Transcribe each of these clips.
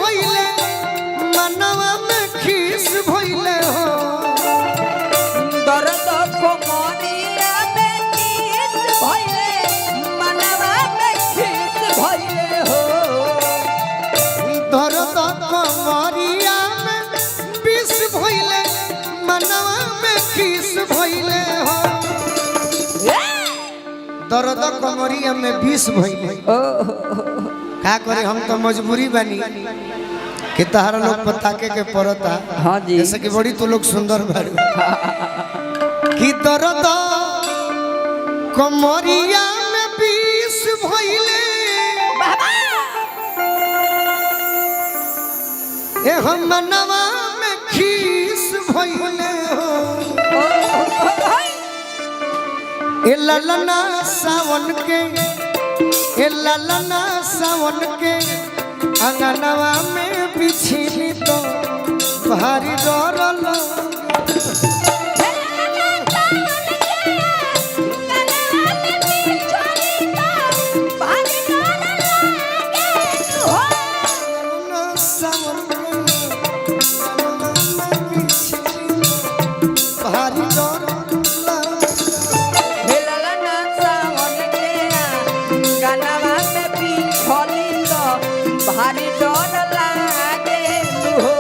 भइले मनवा में खीस भइले हो दर्द को मोनिया में नीस भइले मनवा में खीस भइले हो दर्द कमरिया में विष भइले मनवा में खीस भइले हो दर्द कमरिया में विष भइले का करे हम तो मजबूरी बनी कि तहरा लोग पताके के पड़ता। हाँ जी जैसे कि बड़ी तो लोग सुंदर बारू कि दर्द कमरिया में विष भइले ए हम मनवा में खीस भइले हो ए ललना सावन के ए ललना सावन के अंगनवा में बिछली तो भारी डर भारी डर भारी डर लागे हो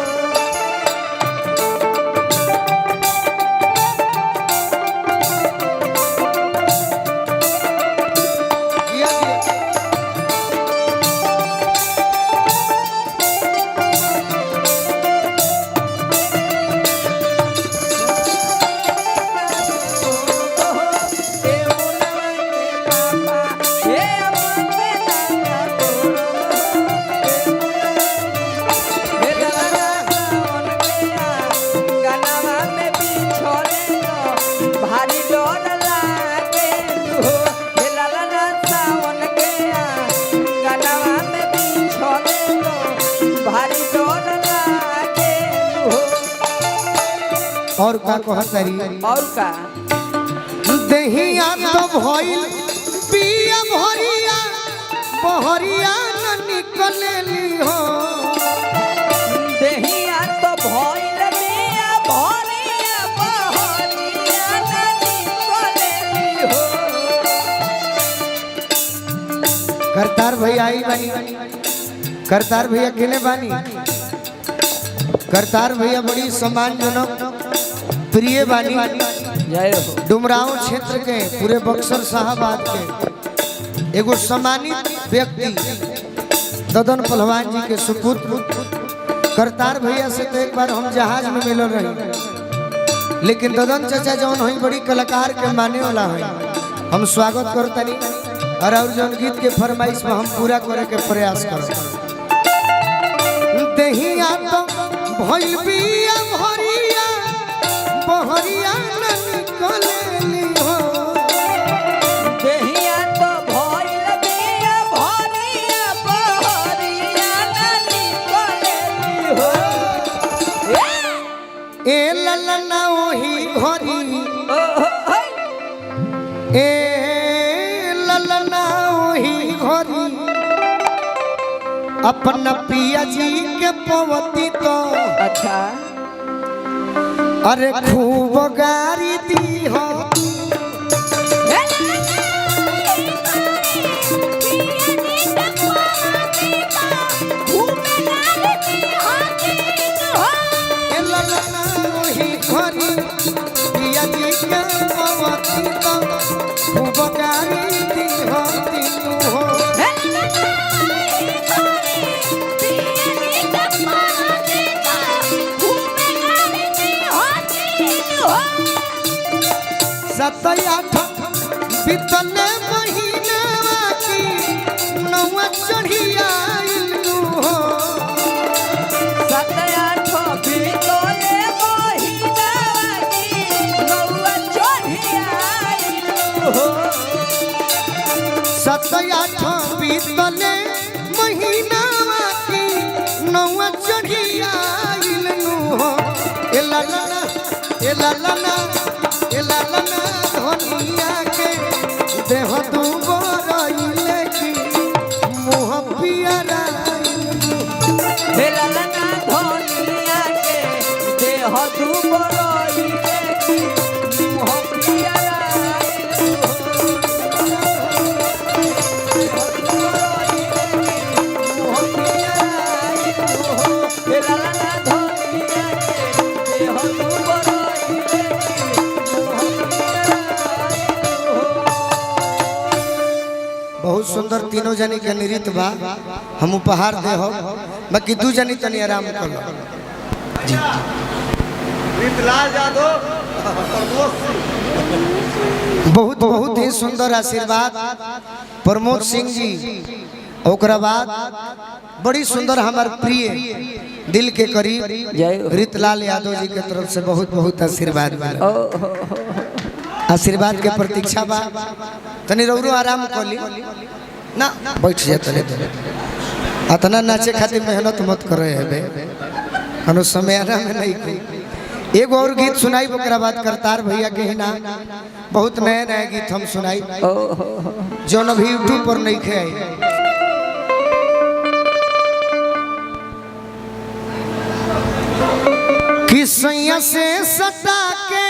और का कहतरी और का दहिया तो भइल पिया भरिया बहरिया न निकलेली हो दहिया तो भइल पिया भरिया बहरिया न निकलेली हो करतार भैया आई बानी करतार भैया अकेले बानी करतार भैया बड़ी सम्मानजनक प्रिय बानी जय हो डुमराव क्षेत्र के पूरे बक्सर साहबाद के एगो सम्मानित व्यक्ति ददन पहलवान जी के सुपुत्र करतार भैया से तो एक बार हम जहाज में मिल रहे लेकिन ददन चाचा जौन हुई बड़ी कलाकार के माने वाला है हम स्वागत करतनी और जौन गीत के फरमाइश में हम पूरा करे के प्रयास करो दहिया तो भइल बिया भरिया बहरिया न निकलेली हो दहिया तो भइल बिया भरिया बहरिया न निकलेली हो ए ललना ओही घरी ए ललना ओही घरी अपना पिया जी के पवती तो अच्छा अरे खूब गारी दी हो ए ललना ओही घरी पिया जी के पवती तो खूब गारी दी हो तीनू हो सतया बीतने महीने की नौवा चढ़िया हो सतया बीतने महीना की नौवा चढ़िया हो सतया बीतने महीना की नौवा चढ़िया हो ए ललना ए ललना ए ललना धनिया के देह दूगो रइले की मुँह पियराइल तू बड़ई देखी मुँह पियराई मुँह पियराई लाला ना धनिया के देह तू बड़ई देखी मुँह पियराई बहुत सुंदर तीनों जनी के नृत्य बा हम उपहार दे हो बाकी दू जनी तनी आराम कर लो जी रीतलाल यादव बहुत बहुत ही सुंदर आशीर्वाद प्रमोद सिंह जी ओकरा बाद बड़ी सुंदर हमार प्रिय दिल के करीब रीतलाल यादव जी के तरफ से बहुत बहुत आशीर्वाद बा आशीर्वाद के प्रतीक्षा बा तनी रौरो आराम कर ली ना बैठ जा तले अतना नाचे खातिर मेहनत मत करे हेबे कनो समय आराम नहीं कोई एगो और गीत सुनाई ओकरा बाद करतार भैया के ही ना बहुत नया नया गीत हम सुनाई जो अभी यूट्यूब पर नहीं खे आई कि सैया से सटा के